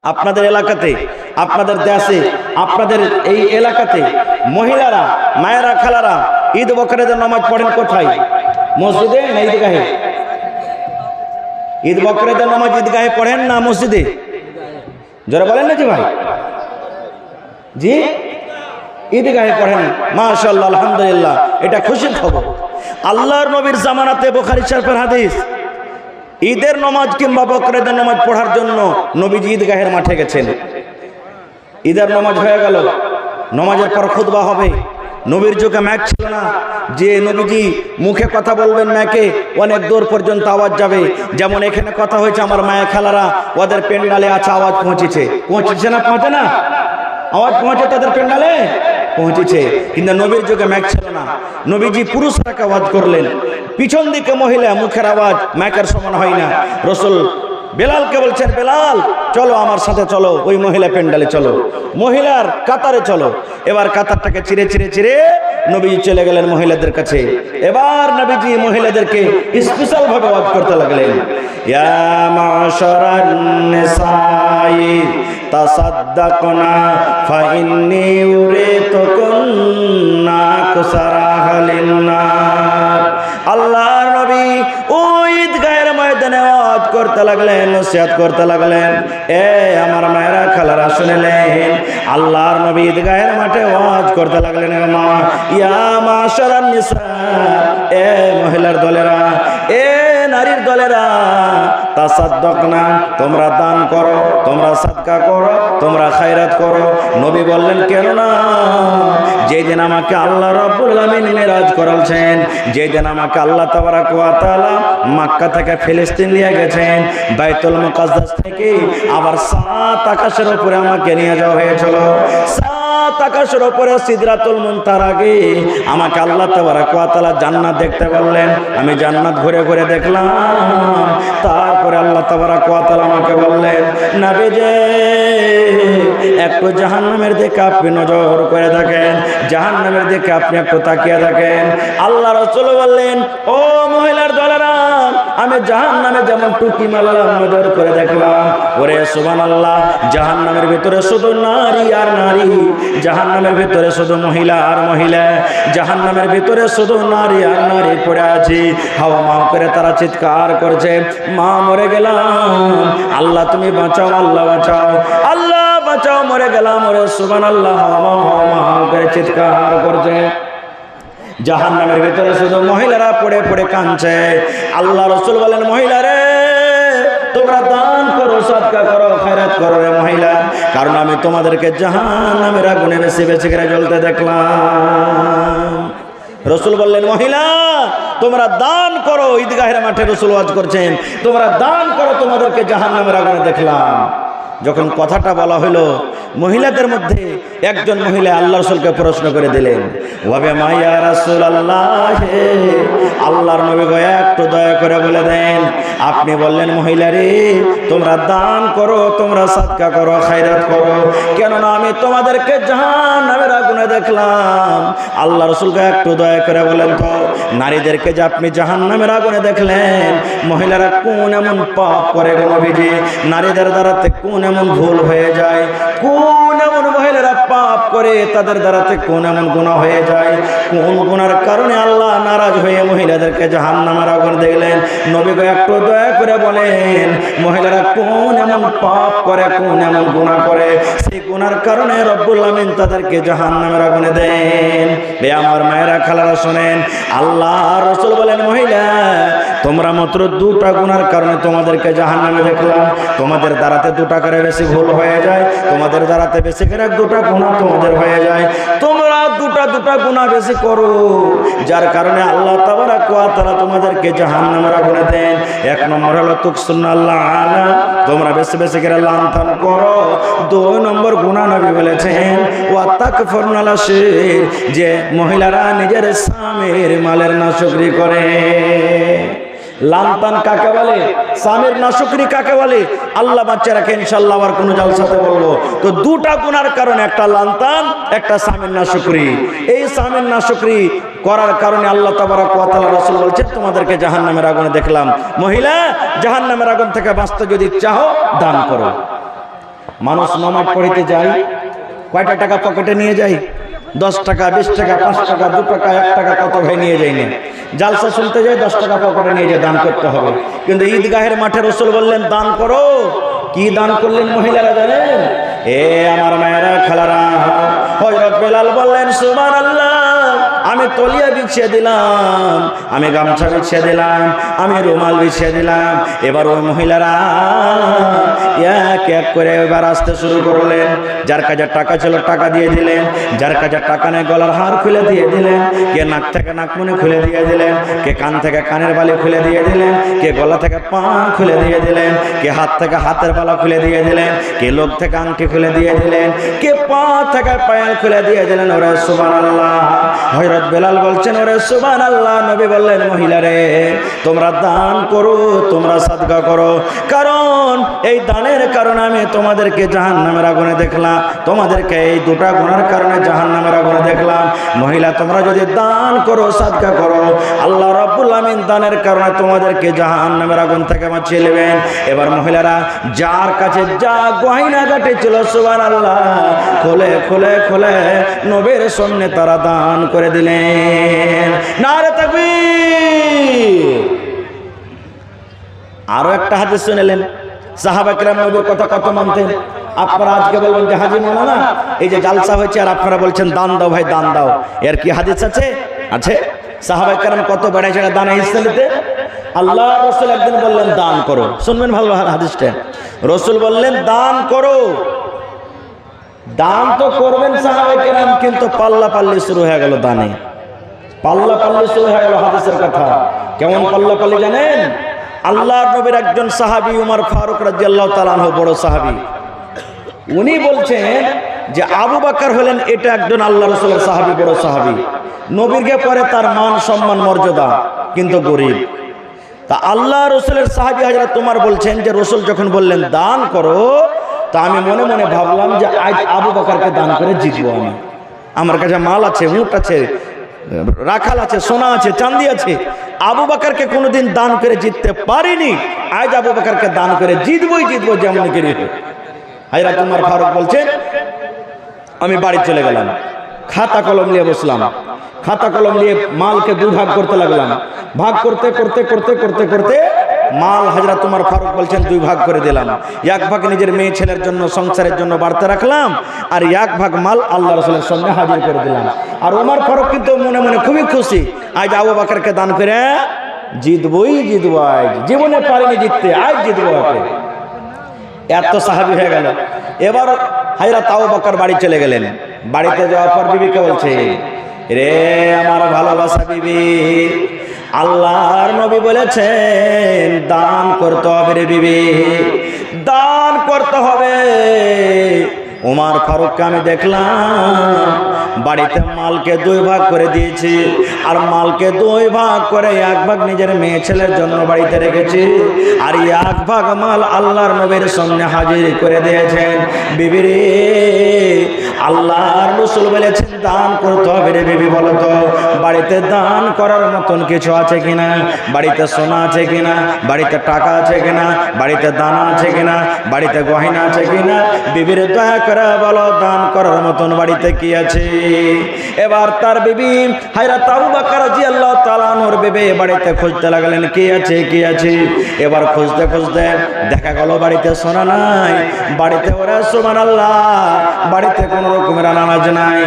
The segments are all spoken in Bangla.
আপনাদের এলাকাতে, আপনাদের দেশে, আপনাদের এই এলাকাতে মহিলারা, মায়েরা, খালারা ঈদ বকরেদের নামাজ পড়েন কোথায়? মসজিদে না ঈদগাহে? ঈদ বকরেদের নামাজ ঈদগাহে পড়েন না মসজিদে? যারা বলেন না জি ভাই, জি ঈদগাহে পড়েন। মাশাআল্লাহ, আলহামদুলিল্লাহ, এটা খুশির খবর। আল্লাহর নবীর জামানাতে বুখারী শরীফের হাদিস, ঈদের নামাজ কিংবা বকরেদের নামাজ পড়ার জন্য নবীজি ঈদগাহের মাঠে গেছেন। ঈদের নামাজ হয়ে গেল, নামাজের পর খুতবা হবে। নবীর যুগে মাইক ছিল না যে নবীজি মুখে কথা বলবেন, মাইকে অনেক দূর পর্যন্ত আওয়াজ যাবে। যেমন এখানে কথা হয়েছে, আমার মায়ের খালারা ওদের পেন্ডালে আছে, আওয়াজ পৌঁছেছে না? পৌঁছে না? আওয়াজ পৌঁছে তাদের পেন্ডালে পৌঁছেছে। কিন্তু নবীর যুগে মাইক ছিল না, নবীজি পুরুষরাকে আওয়াজ করলেন। পিছন দিকে মহিলা, মুখের আওয়াজ মাইকের সমান হয় না। রাসূল বেলালকে বলছেন, বেলাল চলো আমার সাথে, চলো ওই মহিলা পেন্ডালে, চলো মহিলার কাতারে চলো। এবার কাতারটাকে চিরে চিরে চিরে নবীজি চলে গেলেন মহিলাদের কাছে। এবার নবীজি মহিলাদেরকে স্পেশাল ভাবে ওয়াজ করতে লাগলেন, ইয়া মাশারান নিসাই তাসাদ্দাকনা ফাইন্নী উরিতুকুন্না কুসারাহালিন্নার। আল্লাহর নবী ওই ঈদগাহের ময়দানে ওয়াজ করতে লাগলেন, নসিহত করতে লাগলেন। এ আমার মায়েরা, খালারা শুনলেন, আল্লাহর নবী ঈদগাহের মাঠে ওয়াজ করতে লাগলেন, মা ইয়া মাশারান নিসা, এ মহিলার দলেরা, এ নারীর দলেরা, তাসাদ্দাকনা, তোমরা দান করো, তোমরা সাদকা করো, তোমরা খায়রাত করো। নবী বললেন, কেন না? যেদিন আমাকে আল্লাহ রাব্বুল আলামিন মেরাজ করালছেন, যেদিন আমাকে আল্লাহ তাবারাক ওয়া তাআলা মক্কা থেকে ফিলিস্তিন নিয়ে গেছেন, বাইতুল মুকাদ্দাস থেকে আবার 7 আকাশের উপরে আমাকে নিয়ে যাওয়া হয়েছিল। 7 আকাশের উপরে সিদরাতুল মুনতাহার আগে আমাকে আল্লাহ তাবারাক ওয়া তাআলা জান্নাত দেখতে বললেন। আমি জান্নাত ঘুরে ঘুরে দেখলাম। তারপরে আল্লাহ তাবারাক ওয়া তাআলা আমাকে বললেন, নবীজি একটু জাহান্নামের দিকে আপনি নজর করে দেখেন, জাহান্নামের দিকে আপনি একটু তাকিয়ে দেখেন। আল্লাহ রাসূল বললেন, ও মহিলার দলেরা, আমি জাহান্নামে যেমন টুকি মারলাম, নজর করে দেখলাম, ওরে সুবহানাল্লাহ, জাহান্নামের ভিতরে শুধু নারী আর নারী, জাহান্নামের ভিতরে শুধু মহিলা আর মহিলা, জাহান্নামের ভিতরে শুধু নারী আর নারী পড়ে আছে। হাওয়া মাও করে তারা চিৎকার করছে, মা মরে গেলাম, আল্লাহ তুমি বাঁচাও, আল্লাহ বাঁচাও, আল্লাহ বাঁচাও, মরে গেলাম, ওরে সুবহানাল্লাহ, হাওয়া মাও করে চিৎকার করছে। জাহান্নামের ভিতরে শুধু মহিলারা পড়ে পড়ে কাঁদছে। আল্লাহ রাসূল বলেন, মহিলারে তোমরা দান করো, সাদকা করো, খায়রাত করো রে মহিলা, কারণ আমি তোমাদেরকে জাহান্নামের আগুনে বেশি বেশি করে জ্বলতে দেখলাম। রাসূল বললেন, মহিলা তোমরা দান করো। ঈদগাহের মাঠে রাসূল ওয়াজ করছেন, তোমরা দান করো, তোমাদেরকে জাহান্নামের আগুনে দেখলাম। যখন কথাটা বলা হলো, মহিলাদের মধ্যে একজন মহিলা আল্লাহ রাসূলকে প্রশ্ন করে দিলেন, ওয়াবে মাইয়া রাসূলুল্লাহ, আল্লাহর নবী গো একটু দয়া করে বলে দেন, আপনি বললেন মহিলারে তোমরা দান করো, তোমরা সাদকা করো, খায়রাত করো, কেননা আমি তোমাদেরকে জাহান্নামের আগুনে দেখলাম। আল্লাহ রাসূলকে একটু দয়া করে বলেন তো, নারীদেরকে যে আপনি জাহান্নামের আগুনে দেখলেন, মহিলারা কোন এমন পাপ করে গো নবীজি? নারীদের দ্বারাতে কোন এমন ভুল হয়ে যায়, কোন এমন মহিলারা পাপ করে, তাদের দ্বারাতে কোন এমন গুনাহ হয়ে যায়, কোন গুনার কারণে আল্লাহ নারাজ হয়ে মহিলাদেরকে জাহান্নামের আগুন দেখলেন? নবীকে একটু দয়া করে বলেন, মহিলারা কোন এমন পাপ করে, কোন এমন গুনাহ করে, সেই গুনার কারণে রব্বুল আমিন তাদেরকে জাহান্নামের আগুনে দেন। এ আমার মায়েরা, খালারা শুনেন, আল্লাহ রাসূল বলেন, মহিলা তোমরা মাত্র 2টা গুনার কারণে তোমাদেরকে জাহান্নামে দেখলাম। তোমাদের দ্বারাতে 2টা করে বেশি ভুল হয়ে যায়, তোমাদের দ্বারাতে বেশি করে 2টা গুনাহ তোমাদের হয়ে যায়। তোমরা 2টা গুনাহ বেশি করো, যার কারণে আল্লাহ তাবারাক ওয়া তাআলা তোমাদেরকে জাহান্নামের আগুনে দেন। 1 নম্বর হলো তুকসুন্নাল্লাহ আলা, তোমরা বেশি বেশি করে লাঞ্ছন করো। 2 নম্বর গুনাহ নবী বলেছেন, ওয়া তাকফুরুল আশীর, যে মহিলারা নিজের স্বামীর মালের নাশুকরি করে। লান্তান কাকে বলে, স্বামীর নাশুকরি কাকে বলে, আল্লাহ বাচ্চা রাখে, ইনশাআল্লাহ আবার কোনো জলসাতে বলবো। তো 2টা গুনার কারণে, একটা লান্তান, একটা স্বামীর নাশুকরি। এই স্বামীর নাশুকরি করার কারণে আল্লাহ তাবারাক ওয়া তাআলা রাসূল বলছেন, তোমাদেরকে জাহান্নামের আগুনে দেখলাম। মহিলা জাহান্নামের আগুন থেকে বাঁচতে যদি চাও, দান করো। মানুষ নামাজ পড়িতে যায়, কয়টা টাকা পকেটে নিয়ে যায়? 10 টাকা, 20 টাকা, 5 টাকা, 2 টাকা, 1 টাকা, কত ভাই নিয়ে যায় না। জালসা শুনতে যায় 10 টাকা পকেটে নিয়ে যায়, দান করতে হবে। কিন্তু ঈদগাহের মাঠে রাসূল বললেন দান করো। কি দান করলেন মহিলারা জানেন? এ আমার মায়েরা, খালারা, হযরত বেলাল বললেন সুবহানাল্লাহ, আমি তলিয়া বিছিয়ে দিলাম, আমি গামছা বিছিয়ে দিলাম, আমি রুমাল বিছিয়ে দিলাম। এবার ওই মহিলারা এক এক করে এবার আসতে শুরু করলেন। যার কাছে টাকা ছিল টাকা দিয়ে দিলেন, যার কাছে টাকা নেই গলার হার খুলে দিয়ে দিলেন, কে নাক থেকে নাকমণি খুলে দিয়ে দিলেন, কে কান থেকে কানের বালি খুলে দিয়ে দিলেন, কে গলা থেকে পান খুলে দিয়ে দিলেন, কে হাত থেকে হাতের বালা খুলে দিয়ে দিলেন, কে লোক থেকে আংটি খুলে দিয়ে দিলেন, কে পা থেকে পায়েল খুলে দিয়ে দিলেন। ওরে সুবহানাল্লাহ। হযরত বেলাল বলছেন ওরে সুবহানাল্লাহ। নবী বললেন মহিলারে তোমরা দান করো, তোমরা সাদকা করো, কারণ এই দানের কারণে আমি তোমাদেরকে জাহান্নামের আগুনে দেখলাম, তোমাদেরকে এই দুটা গুনার কারণে জাহান্নামের আগুনে দেখলাম। মহিলা তোমরা যদি দান করো, সাদকা করো, আল্লাহ রাব্বুল আমিন দানের কারণে তোমাদেরকে জাহান্নামের আগুন থেকে বাঁচিয়ে নেবেন। এবার মহিলারা যার কাছে যা গয়না গাটি ছিল সুবহানাল্লাহ খুলে খুলে খুলে নবীর সামনে তারা দান করে দিলেন। নারে তাকবীর। আরো একটা হাদিস শুনলেন, সাহাবা কিরাম নবীর কথা কত মানতেন। আপনারা আজকে বলবেন যে হাজী মাওলানা এই যে জালসা হয়েছে আর আপনারা বলছেন দান দাও ভাই দান দাও, এর কি হাদিস আছে? আছে। সাহাবা কিরাম কত বেড়েছে দানে হিস্সা নিতে। আল্লাহ রাসূল একদিন বললেন দান করো, শুনবেন ভালো হাদিসটা। রাসূল বললেন দান করো, দান তো করবেন সাহাবা কিরাম, কিন্তু পাল্লা পাল্লি শুরু হয়ে গেল দানে, পাল্লা পাল্লি শুরু হয়ে গেল হাদিসের কথা। কেমন পাল্লা পাল্লি জানেন? আল্লাহর নবীর একজন সাহাবী উমর ফারুক রাদিয়াল্লাহু তাআলা আনহু, বড় সাহাবী, উনি বলছেন যে আবু বকর হলেন এটা একজন আল্লাহ রাসূলের সাহাবী, বড় সাহাবী, নবীরকে পরে তার মান সম্মান মর্যাদা, কিন্তু গরীব। তা আল্লাহ রাসূলের সাহাবী হযরত উমর বলছেন যে রাসূল যখন বললেন দান করো, তা আমি মনে মনে ভাবলাম যে আজ আবু বকরকে দান করে জিতবো আমি। আমার কাছে মাল আছে, উট আছে, রাখাল আছে, সোনা আছে, চাঁদি আছে, আবু বকরকে কোনোদিন দান করে জিততে পারিনি, আজ আবু বকরকে দান করে জিতবই জিতবো যেমন করে। হযরত উমর ফারুক বলছেন আমি বাড়ি চলে গেলাম, খাতা কলম নিয়ে বসলাম, খাতা কলম নিয়ে মালকে দুই ভাগ করতে লাগলাম। ভাগ করতে করতে করতে করতে করতে মাল হযরত উমর ফারুক বলছেন দুই ভাগ করে দিলাম। এক ভাগ নিজের মেয়ে ছেলের জন্য, সংসারের জন্য বাড়তে রাখলাম, আর এক ভাগ মাল আল্লাহ রাসূলের সামনে হাজির করে দিলাম। আর উমর ফারুক কিন্তু মনে মনে খুবই খুশি, আজ আবু বকরকে দান করে জিতবই জিতবো, আজ জীবনে পারিনি জিততে, আজ জিতবো। এত সাহাবী হয়ে গেল। এবার হযরত আবু বকর বাড়ি চলে গেলেন। বাড়িতে যাওয়ার পর বিবিকে বলছে রে আমার ভালোবাসা বিবি, আল্লাহর নবী বলেছেন দান করতে হবে রে বিবি, দান করতে হবে। উমর ফারুককে আমি দেখলাম বাড়িতে মালকে দুই ভাগ করে দিয়েছি, আর মালকে দুই ভাগ করে এক ভাগ নিজের মেয়ে ছেলের জন্য বাড়িতে রেখেছি, আর এক ভাগ মাল আল্লাহর নবীর সামনে হাজির করে দিয়েছেন। বিবি রে, আল্লাহর রাসূল বলেছেন দান করতে হবে রে বিবি, বলো তো বাড়িতে দান করার মতন কিছু আছে কিনা? বাড়িতে সোনা আছে কিনা? বাড়িতে টাকা আছে কিনা? বাড়িতে দানা আছে কিনা? বাড়িতে গয়না আছে কিনা? বিবির দয়া করে বলো দান করার মতন বাড়িতে কি আছে? এবার তার বিবি হযরত আবু বকর রাদিয়াল্লাহু তাআলা আনহুর বিবি বাড়িতে খুঁজতে লাগলেন কি আছে কি আছে। এবার খুঁজতে খুঁজতে দেখা গেল বাড়িতে সোনা নাই, বাড়িতে ওরে সুবহানাল্লাহ বাড়িতে কোনো রকমের আনাজ নাই।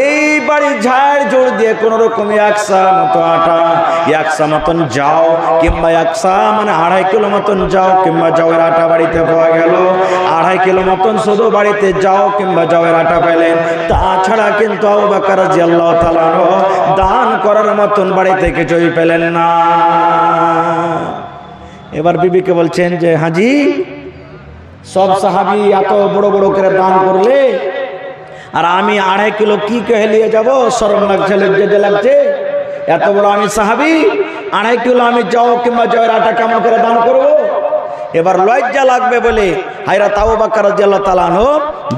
এই বাড়ি ঝাড় জোড় দিয়ে কোনো রকমের একশা মতো আটা, একশা মতন যাও, কিংবা একশা মানে 2.5 কিলো মতন যাও কিংবা যাওয়ের আটা বাড়িতে পাওয়া গেল। 2.5 কিলো মতন শুধু বাড়িতে যাও কিংবা যাওয়ের আটা পেলেন, তাছাড়া কিন্তু আবু বকর রাদিয়াল্লাহু তাআলা দান করার মতন বাড়িতে কিছুই পেলেন না। এবার বিবিকে বলছেন যে হাজি, সব সাহাবী এত বড় বড় করে দান করলে, আর আমি 2.5 কিলো কি কে নিয়ে যাবো? শরম লাগছে, লজ্জা লাগছে। এত বড় আমি সাহাবী, 2.5 কিলো আমি যাও কিংবা যাওয়ের আটা কেমন করে দান করব? এবার লজ্জা লাগবে বলে হযরত আবু বকর রাদিয়াল্লাহু তাআলা আনহু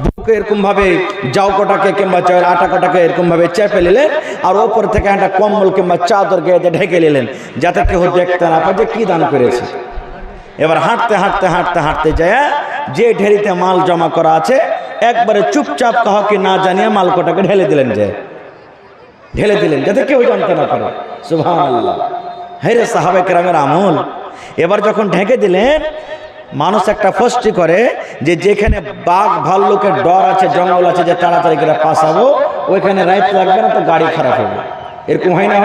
বুকে এরকম ভাবে যাও কটাকে কিংবা যাওয়ের আটা কটাকে এরকম ভাবে চেপে নিলেন, আর ওপর থেকে একটা কম্বল কিংবা চাদর গায়ে ঢেকে নিলেন, যাতে কেউ দেখতে না পায় যে কি দান করেছে। এবার হাঁটতে হাঁটতে হাঁটতে হাঁটতে যায় যে ঢেরিতে মাল জমা করা আছে একবারে চুপচাপ কাউকে না জানিয়ে মাল কোটাকে ঢেলে দিলেন যাতে কেউ জানতে না পারে। সুবহানাল্লাহ। হ্যাঁ রে সাহাবায়ে কেরামের আমল। এবার যখন ঢেকে দিলেন, মানুষ একটা ফষ্টি করে যে যেখানে বাঘ ভাল্লুকের ডর আছে, জঙ্গল আছে, যে তাড়াতাড়ি করে পাসাবো, ওইখানে রাইত লাগবে না তো গাড়ি খারাপ হবে, এরকম হয় না?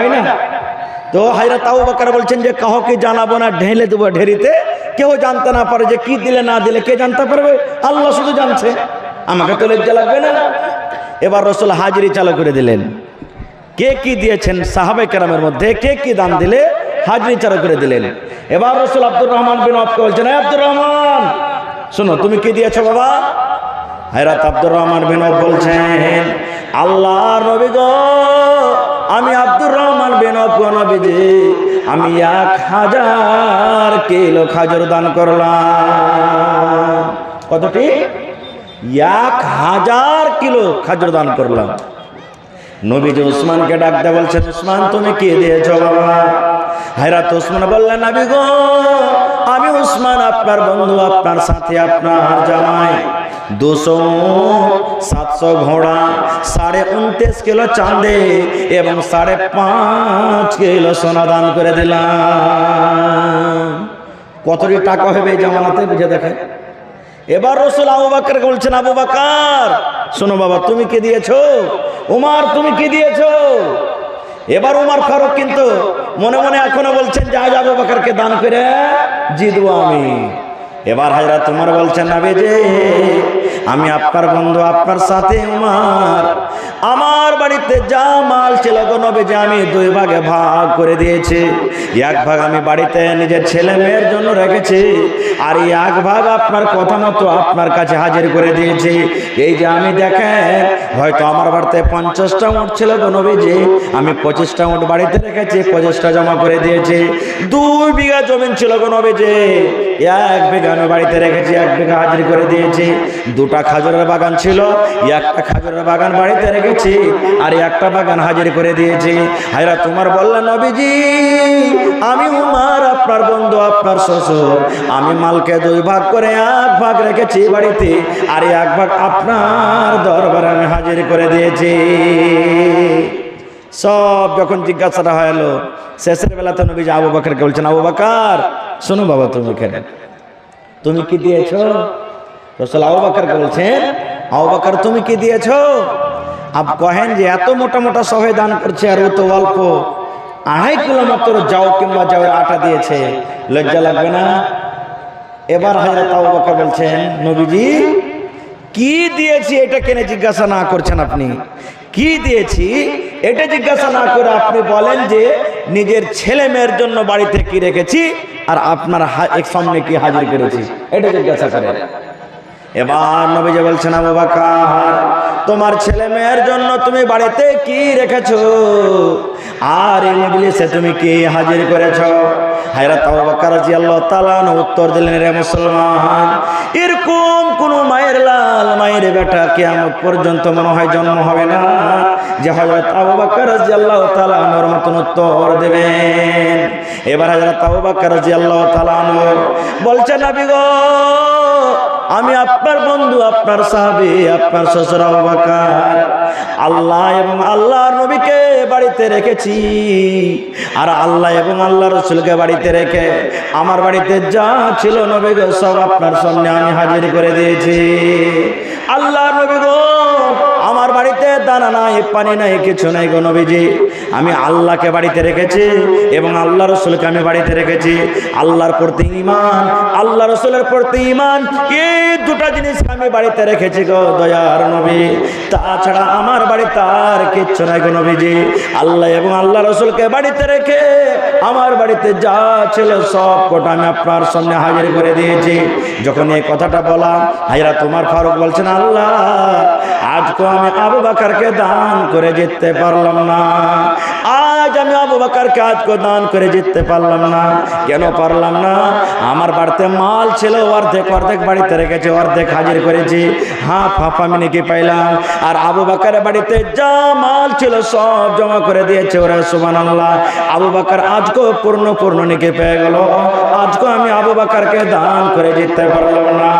তো হযরত আবু বকর বলছেন যে কাউকে জানাবো না, ঢেলে দেবো ঢেরিতে, কেউ জানতে না পারে যে কি দিলে না দিলে। কে জানতে পারবে? আল্লাহ শুধু জানছে, আমাকে তো লজ্জা লাগবে না। এবার রাসূল হাজিরি চালু করে দিলেন। কে কি দিয়েছেন সাহাবায়ে কেরামের মধ্যে, কে কি দান দিলে, হাজিরি চালু করে দিলেন। এবার রাসূল আব্দুর রহমান বিন আওফকে বলছেন, আব্দুর রহমান শোনো, তুমি কি দিয়েছো বাবা? হযরত আব্দুর রহমান বিন আওফ বলছেন, আল্লাহর নবী গো, আমি আব্দুর রহমান বিন আওফ নবীজি, আমি 1000 কিলো খাজুর দান করলাম। কতটি? 1000 কিলো খাজুর দান করলাম। নবীজি উসমানকে ডাকতে বলছেন, উসমান তুমি কি দিয়েছো বাবা? হযরত উসমান বললেন, নবী গো, আমি উসমান আপনার বন্ধু, আপনার সাথে, আপনার জামাই 200-700 ঘোড়া, 29.5 কিলো চাঁদে এবং 5.5 কিলো সোনা দান করে দিলাম। কতটি টাকা হবে এই জামানাতে বুঝে দেখেন। এবার রাসূল আবু বকরকে বলছেন, আবু বকর শোনো বাবা, তুমি কি দিয়েছো? উমর তুমি কি দিয়েছো? এবার উমর ফারুক কিন্তু মনে মনে এখনো বলছেন যে আজ আবু বকরকে দান করে জিতবো আমি। এবার হযরত উমর বলছেন, নবীজি আমি আপনার বন্ধু, আপনার সাথে উমর, আমার বাড়িতে যা মাল ছিল গো নবীজি, আমি 2 ভাগে ভাগ করে দিয়েছি। 1 ভাগ আমি বাড়িতে নিজের ছেলে মেয়ের জন্য রেখেছি, আর 1 ভাগ আপনার কথা মতো আপনার কাছে হাজির করে দিয়েছি। এই যে আমি দেখেন, হয়তো আমার বাড়িতে 50টা উট ছিল গো নবীজি, আমি 25টা উট বাড়িতে রেখেছি, 25টা জমা করে দিয়েছি। 2 বিঘা জমি ছিল গো নবীজি, 1 বিঘা আমি বাড়িতে রেখেছি, 1 বিঘা হাজির করে দিয়েছি। 2টা খাজুরের বাগান ছিল, 1টা খাজুরের বাগান বাড়িতে রেখেছি, আর 1টা বাগান হাজির করে দিয়েছি। হযরত উমর বললেন, নবীজি আমি উমর আপনার বন্ধু, আপনার শ্বশুর, আমি মালকে 2 ভাগ করে 1 ভাগ রেখেছি বাড়িতে, আর 1 ভাগ আপনার দরবারে আমি হাজির করে দিয়েছি। সব যখন জিজ্ঞাসাটা হলো, শেষের বেলাতে নবীজি আবু বকরকে বলছেন, আবু বকর শোনো বাবা, তুমি কি দিয়েছো? রাসূল আবু বকরকে বলছেন, আবু বকর তুমি কি দিয়েছো? আব কহেন যে এত মোটা মোটা সবাই দান করছে, আর ও তো অল্প 2.5 কিলো মাত্র যাও কিংবা যাওয়ার আটা দিয়েছে, লজ্জা লাগবে না? এবার হযরত আবু বকর বলছেন, নবীজি কি দিয়েছি এটা কেন জিজ্ঞাসা না করছেন? আপনি কি দিয়েছি এটা জিজ্ঞাসা না করে আপনি বলেন যে নিজের ছেলে মেয়ের জন্য বাড়িতে কি রেখেছি আর আপনার সামনে কি হাজির করেছি, এটা জিজ্ঞাসা করেন। এবার নবীজি বলছেন, আবু বকর তোমার ছেলে মেয়ের জন্য তুমি বাড়িতে কি রেখেছো, আর এই মজলিসে তুমি কি হাজির করেছো? হযরত আবু বকর রাদিয়াল্লাহু তাআলা উত্তর দিলেন, রে মুসলমান, এরকম কোন মায়ের লাল, মায়ের বেটা কিয়ামত পর্যন্ত মনে হয় জন্ম হবে না যে হযরত আবু বকর রাদিয়াল্লাহু তাআলা আনহুর মতন উত্তর দেবেন। এবার হযরত আবু বকর রাদিয়াল্লাহু তাআলা আনহু বলছেন, নবী গো আমি আপনার বন্ধু, আপনার সাহাবী, আপনার শ্বশুর আবু বকর, আল্লাহ এবং আল্লাহর নবীকে বাড়িতে রেখেছি, আর আল্লাহ এবং আল্লাহর রাসূলকে বাড়িতে রেখে আমার বাড়িতে যা ছিল নবী গো সব আপনার সামনে আমি হাজির করে দিয়েছি। আল্লাহর নবী গো আমার বাড়িতে দানা নাই, পানি নাই, কিছু নাই গো নবীজি, আমি আল্লাহকে বাড়িতে রেখেছি এবং আল্লাহ রাসূলকে আমি বাড়িতে রেখেছি। আল্লাহর প্রতি ঈমান, আল্লাহ রাসূলের প্রতি ঈমান, এই 2টা জিনিস আমি বাড়িতে রেখেছি গো দয়ার নবী, তাছাড়া আমার বাড়িতে আর কিচ্ছু নাই গো নবীজি। আল্লাহ এবং আল্লাহ রাসূলকে বাড়িতে রেখে আমার বাড়িতে যা ছিল সব কটা আমি আপনার সামনে হাজির করে দিয়েছি। যখন এই কথাটা বললাম, হযরত ওমর ফারুক বলছেন, আল্লাহ আজকে আমি আবু বকরকে দান করে জিততে পারলাম না, আজ আমি আবু বকরকে আজকে দান করে জিততে পারলাম না। কেন পারলাম না? আমার বাড়িতে মাল ছিল, অর্ধেক বাড়িতে রেখেছি, অর্ধেক হাজির করেছি, হাফ আমি নাকি পাইলাম, আর আবু বকরের বাড়িতে যা মাল ছিল সব জমা করে দিয়েছে ওরা। সুবহানাল্লাহ, আবু বকর আজকে পূর্ণ নাকি পেয়ে গেল, আজকে আমি আবু বকরকে দান করে জিততে পারলাম না।